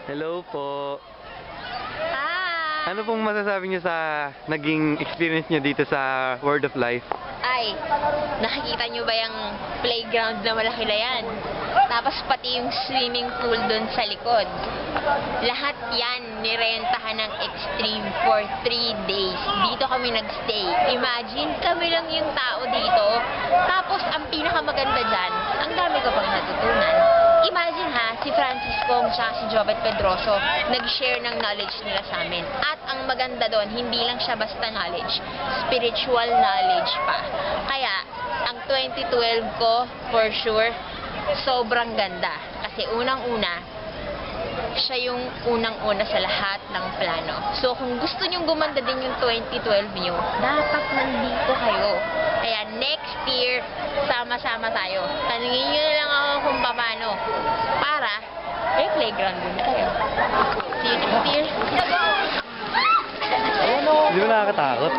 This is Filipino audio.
Hello po. Hi! Ano pong masasabi niyo sa naging experience niyo dito sa Word of Life? Ay, nakikita nyo ba yung playground na malaki na yan? Tapos pati yung swimming pool dun sa likod. Lahat yan nirentahan ng Extreme for 3 days. Dito kami nagstay. Imagine, kami lang yung tao dito. Tapos ang pinakamaganda dyan, ang dami ko pang natutunan. Imagine ha, si Francisco at si Jobet Pedroso nag-share ng knowledge nila sa amin. At ang maganda doon, hindi lang siya basta knowledge, spiritual knowledge pa. Kaya, ang 2012 ko, for sure, sobrang ganda. Kasi unang-una, siya yung unang-una sa lahat ng plano. So, kung gusto nyong gumanda din yung 2012 nyo, dapat nandito kayo. Kaya next year, sama-sama tayo. Tanungin nyo na lang ako kung paano. Para, may playground din kayo. See you next year. Hindi mo nakakatakot?